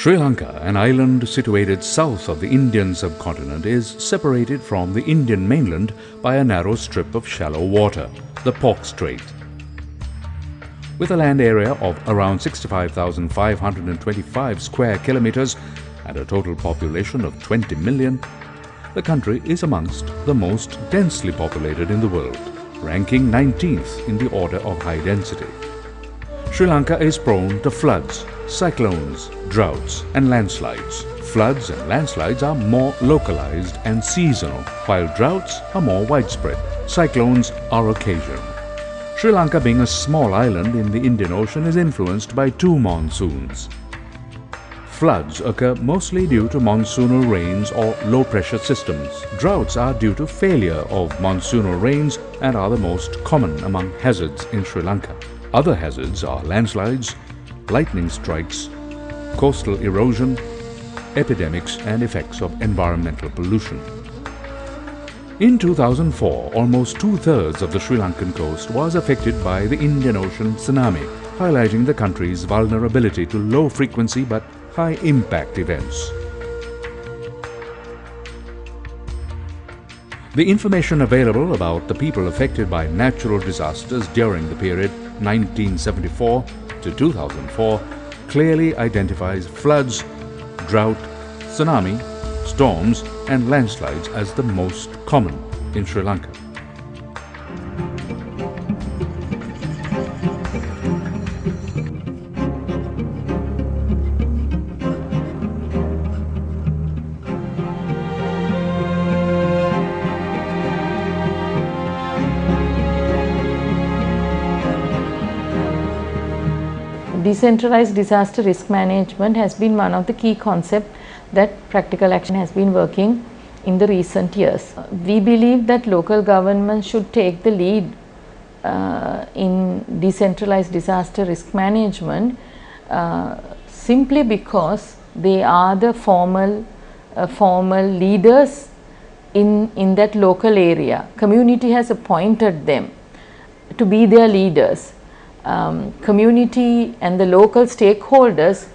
Sri Lanka, an island situated south of the Indian subcontinent, is separated from the Indian mainland by a narrow strip of shallow water, the Palk Strait. With a land area of around 65,525 square kilometers and a total population of 20 million, the country is amongst the most densely populated in the world, ranking 19th in the order of high density. Sri Lanka is prone to floods, cyclones, droughts and landslides. Floods and landslides are more localized and seasonal, while droughts are more widespread. Cyclones are occasional. Sri Lanka, being a small island in the Indian Ocean, is influenced by two monsoons. Floods occur mostly due to monsoonal rains or low-pressure systems. Droughts are due to failure of monsoonal rains and are the most common among hazards in Sri Lanka. Other hazards are landslides, lightning strikes, coastal erosion, epidemics and effects of environmental pollution. In 2004, almost two-thirds of the Sri Lankan coast was affected by the Indian Ocean tsunami, highlighting the country's vulnerability to low-frequency but high-impact events. The information available about the people affected by natural disasters during the period 1974 to 2004 clearly identifies floods, drought, tsunami, storms and landslides as the most common in Sri Lanka. Decentralized disaster risk management has been one of the key concepts that Practical Action has been working in the recent years. We believe that local governments should take the lead in decentralized disaster risk management simply because they are the formal leaders in that local area. Community has appointed them to be their leaders. Community and the local stakeholders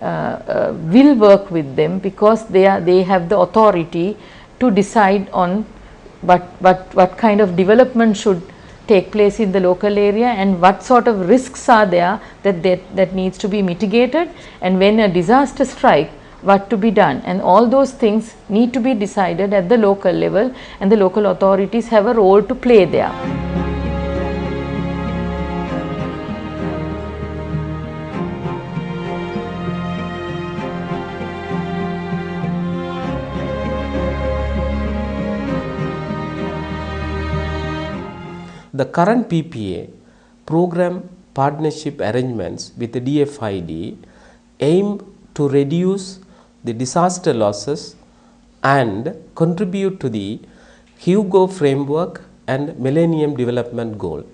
will work with them because they have the authority to decide on what kind of development should take place in the local area and what sort of risks are there that needs to be mitigated, and when a disaster strikes, what to be done, and all those things need to be decided at the local level, and the local authorities have a role to play there. The current PPA, Program Partnership Arrangements with the DFID, aim to reduce the disaster losses and contribute to the HUGO framework and Millennium Development Goal.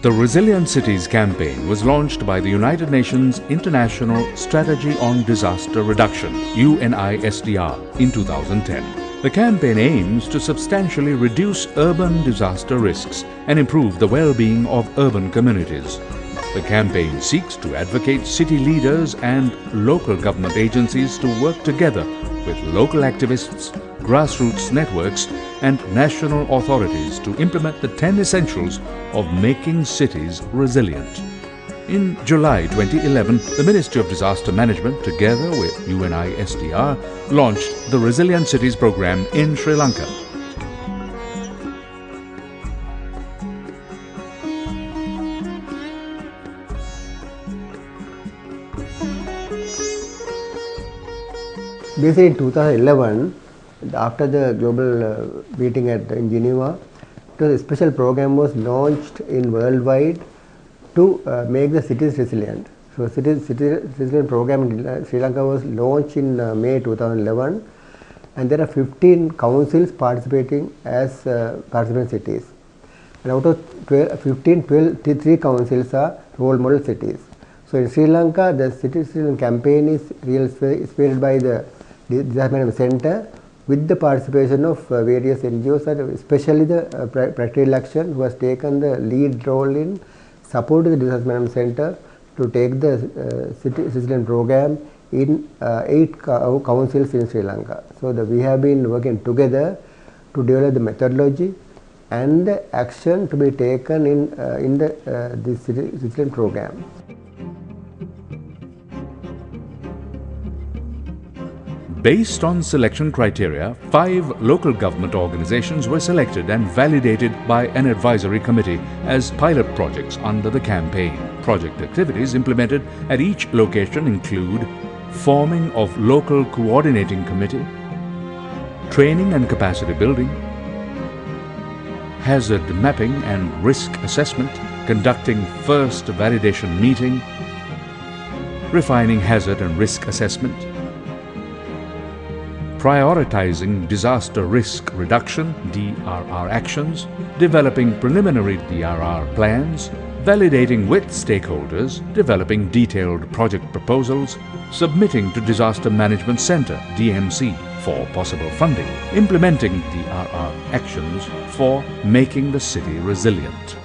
The Resilient Cities campaign was launched by the United Nations International Strategy on Disaster Reduction (UNISDR) in 2010. The campaign aims to substantially reduce urban disaster risks and improve the well-being of urban communities. The campaign seeks to advocate city leaders and local government agencies to work together with local activists, grassroots networks and national authorities to implement the 10 essentials of making cities resilient. In July 2011, the Ministry of Disaster Management, together with UNISDR, launched the Resilient Cities program in Sri Lanka. Basically in 2011, after the global meeting in Geneva, a special program was launched in worldwide to make the cities resilient. So city resilient program in Sri Lanka was launched in May 2011, and there are 15 councils participating as participant cities. And out of 15, 3 councils are role model cities. So in Sri Lanka, the city resilient campaign is spearheaded by the Disaster Management Center with the participation of various NGOs, and especially the Practical Action, who has taken the lead role in supporting the Disaster Management Center to take the city resilience program in 8 councils in Sri Lanka. So we have been working together to develop the methodology and the action to be taken in the city resilience program. Based on selection criteria, 5 local government organizations were selected and validated by an advisory committee as pilot projects under the campaign. Project activities implemented at each location include forming of local coordinating committee, training and capacity building, hazard mapping and risk assessment, conducting first validation meeting, refining hazard and risk assessment, prioritizing disaster risk reduction (DRR) actions, developing preliminary DRR plans, validating with stakeholders, developing detailed project proposals, submitting to Disaster Management Center (DMC) for possible funding, implementing DRR actions for making the city resilient.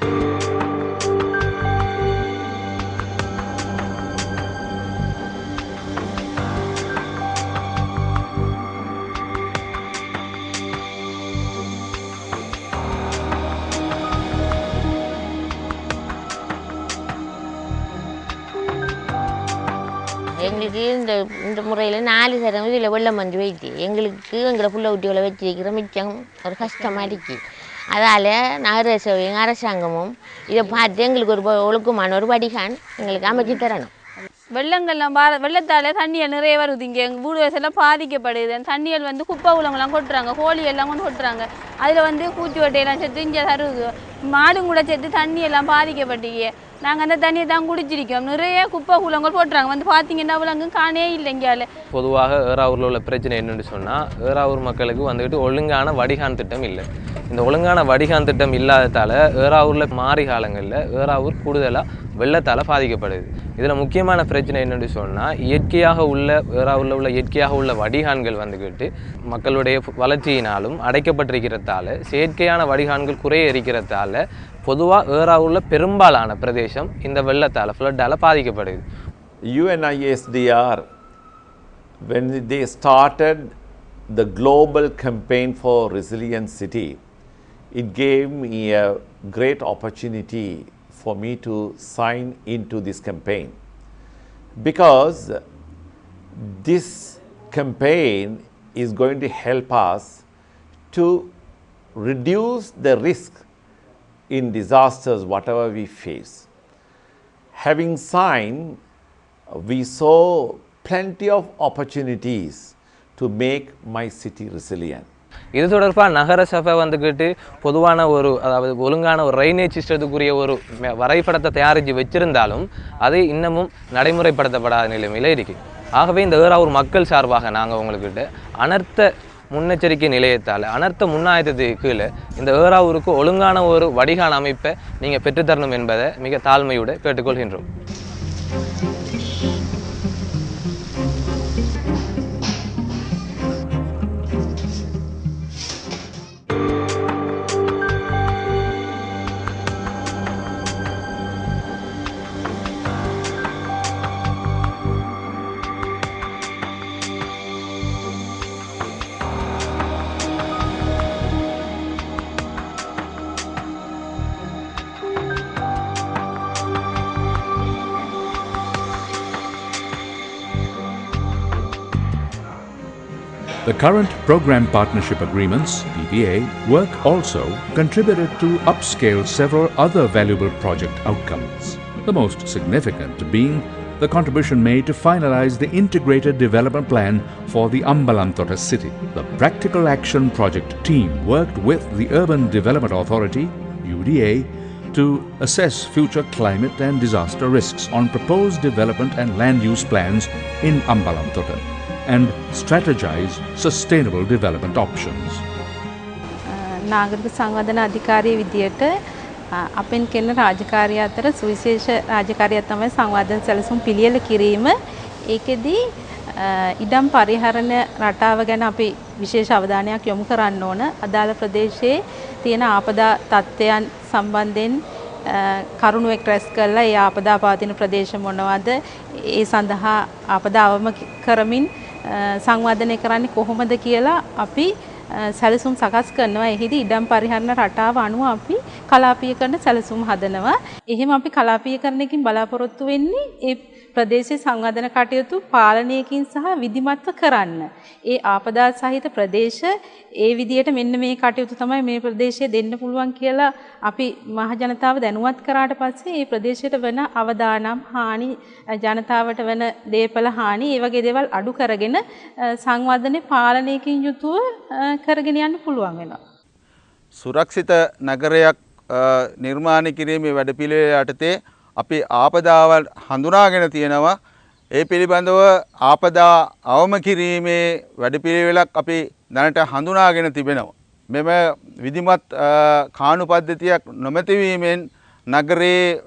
எங்களுக்கு இந்த முறையில் 4 தரம் இதில் வெள்ளம் வந்து வைத்து எங்களுக்கு எங்களை புள்ள குட்டிகளை வச்சிருக்கிற மிச்சம் ஒரு கஷ்டமாக இருக்குது. அதால் நகர சபையும் அரசாங்கமும் இதை பார்த்து எங்களுக்கு ஒரு ஒழுக்கமான ஒரு வடிகான் எங்களுக்கு அமைச்சு தரணும். வெள்ளங்கள்லாம் வெள்ளத்தால் தண்ணிகள் நிறைய வருது. இங்கே எங்கள் வீடு வசதியெல்லாம் பாதிக்கப்படுது. அந்த தண்ணிகள் வந்து குப்பை குளங்கள்லாம் கொட்டுறாங்க, கோழி எல்லாம் கொண்டு கொட்டுறாங்க. அதில் வந்து பூச்சி வட்டையெல்லாம் சேர்த்து இங்கே தருது, மாடும் கூட சேர்த்து தண்ணியெல்லாம் பாதிக்கப்பட்டீங்க. நாங்கள் அந்த தண்ணியை தான் குடிச்சிருக்கோம். நிறைய குப்பை குளங்கள் போட்டுறாங்க. வந்து பார்த்தீங்கன்னா விலங்கு காணே இல்லை இங்கால. பொதுவாக ஏறாவூரில் உள்ள பிரச்சனை என்னென்னு சொன்னால், ஏறாவூர் மக்களுக்கு வந்துட்டு ஒழுங்கான வடிகான் திட்டம் இல்லை. இந்த ஒழுங்கான வடிகான் திட்டம் இல்லாததால் ஏறாவூரில் மாறி காலங்களில் ஏறாவூர் கூடுதலாக வெள்ளத்தால் பாதிக்கப்படுது. இதில் முக்கியமான பிரச்சனை என்னென்னு சொன்னால், இயற்கையாக உள்ள ஏறாவூரில் உள்ள இயற்கையாக உள்ள வடிகான்கள் வந்துக்கிட்டு மக்களுடைய வளர்ச்சியினாலும் அடைக்கப்பட்டிருக்கிறதால, செயற்கையான வடிகான்கள் குறைய இருக்கிறதால பொதுவாக ஏறாவூரில் பெரும்பாலான பிரதேசம் இந்த வெள்ளத்தால் ஃப்ளட்டால் பாதிக்கப்படுது. UNISDR, when they started the global campaign for resilient city, it gave me a great opportunity for me to sign into this campaign, because this campaign is going to help us to reduce the risk in disasters whatever we face. Having signed, we saw plenty of opportunities to make my city resilient. இது தொடர்பாக நகர சபை வந்துக்கிட்டு பொதுவான ஒரு அதாவது ஒழுங்கான ஒரு ட்ரைனேஜ் சிஸ்டத்துக்குரிய ஒரு வரைபடத்தை தயாரித்து வச்சிருந்தாலும் அது இன்னமும் நடைமுறைப்படுத்தப்படாத நிலைமையில் இருக்குது. ஆகவே இந்த ஏறாவூர் மக்கள் சார்பாக நாங்கள் உங்கள்கிட்ட அனர்த்த முன்னெச்சரிக்கை நிலையத்தால் அனர்த்த முன்னாயத்துக்கு கீழே இந்த ஏறாவூருக்கு ஒழுங்கான ஒரு வடிகான் அமைப்பை நீங்கள் பெற்றுத்தரணும் என்பதை மிக தாழ்மையோடு கேட்டுக்கொள்கின்றோம். The current Program Partnership Agreements, PPA, work also contributed to upscale several other valuable project outcomes, the most significant being the contribution made to finalize the Integrated Development Plan for the Ambalanthota city. The Practical Action Project team worked with the Urban Development Authority, UDA, to assess future climate and disaster risks on proposed development and land use plans in Ambalanthota and strategize sustainable development options. නාගරික සංවර්ධන අධිකාරිය විදියට අපෙන් කෙරෙන රාජකාරිය අතර සුවිශේෂ රාජකාරියක් තමයි සංවර්ධන සැලසුම් පිළියෙල කිරීම. ඒකෙදී ඉඩම් පරිහරණ රටාව ගැන අපි විශේෂ අවධානයක් යොමු කරන්න ඕන. අදාළ ප්‍රදේශයේ තියෙන ආපදා තත්ත්වයන් සම්බන්ධයෙන් කරුණු එක් රැස් කරලා ඒ ආපදා පවතින ප්‍රදේශ මොනවද ඒ සඳහා ආපදාවම කරමින් සංවර්ධනය කරන්නේ කොහොමද කියලා අපි සැලසුම් සකස් කරනවා. එහිදී ඉඩම් පරිහරණ රටාව අනුව අපි කලාපීයකරණ සැලසුම් හදනවා. එහෙම අපි කලාපීයකරණයකින් බලාපොරොත්තු වෙන්නේ ඒ ප්‍රදේශයේ සංවර්ධන කටයුතු පාලනයකින් සහ විධිමත්ව කරන්න. ඒ ආපදා සහිත ප්‍රදේශ ඒ විදියට මෙන්න මේ කටයුතු තමයි මේ ප්‍රදේශයේ දෙන්න පුළුවන් කියලා අපි මහ ජනතාව දැනුවත් කරාට පස්සේ ඒ ප්‍රදේශයට වෙන අවදානම් හානි ජනතාවට වෙන දේපල හානි ඒ වගේ දේවල් අඩු කරගෙන සංවර්ධනයේ පාලනයකින් යුතුව කරගෙන යන්න පුළුවන් වෙනවා. සුරක්ෂිත නගරයක් නිර්මාණය කිරීමේ වැඩපිළිවෙල යටතේ අපි ආපදාවල් හඳුනාගෙන තියෙනවා. ඒ පිළිබඳව ආපදා අවම කිරීමේ වැඩපිළිවෙලක් අපි දැනට හඳුනාගෙන තිබෙනවා. මෙම විධිමත් කාණු පද්ධතියක් නොමැතිවීමෙන් නගරයේ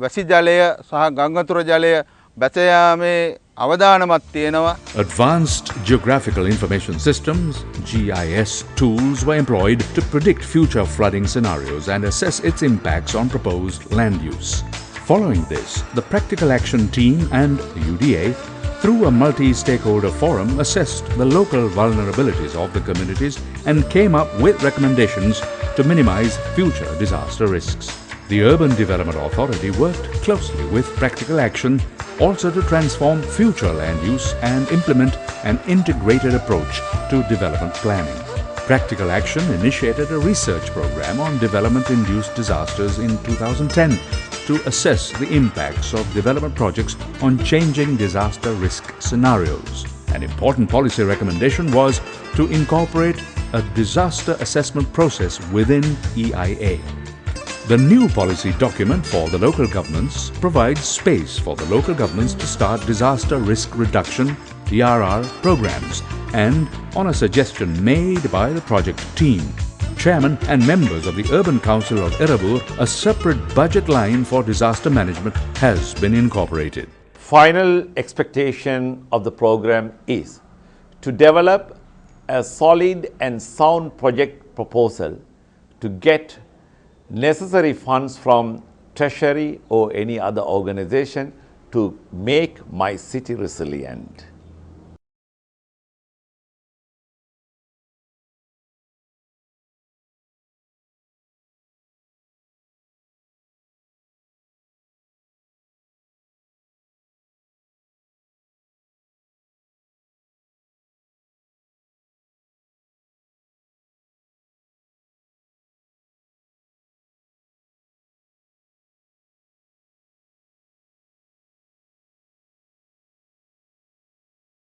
වැසි ජලය සහ ගංගාතුර ජලය බැස යාමේ අවදානමක් තියෙනවා. Advanced Geographical Information Systems (GIS) tools were employed to predict future flooding scenarios and assess its impacts on proposed land use. Following this, the Practical Action Team and the UDA, through a multi-stakeholder forum, assessed the local vulnerabilities of the communities and came up with recommendations to minimize future disaster risks. The Urban Development Authority worked closely with Practical Action also to transform future land use and implement an integrated approach to development planning. Practical Action initiated a research program on development-induced disasters in 2010 to assess the impacts of development projects on changing disaster risk scenarios. An important policy recommendation was to incorporate a disaster assessment process within EIA. The new policy document for the local governments provides space for the local governments to start disaster risk reduction DRR programs, and on a suggestion made by the project team, Chairman and members of the Urban Council of Erabur, a separate budget line for disaster management has been incorporated. Final expectation of the program is to develop a solid and sound project proposal to get necessary funds from Treasury or any other organization to make my city resilient.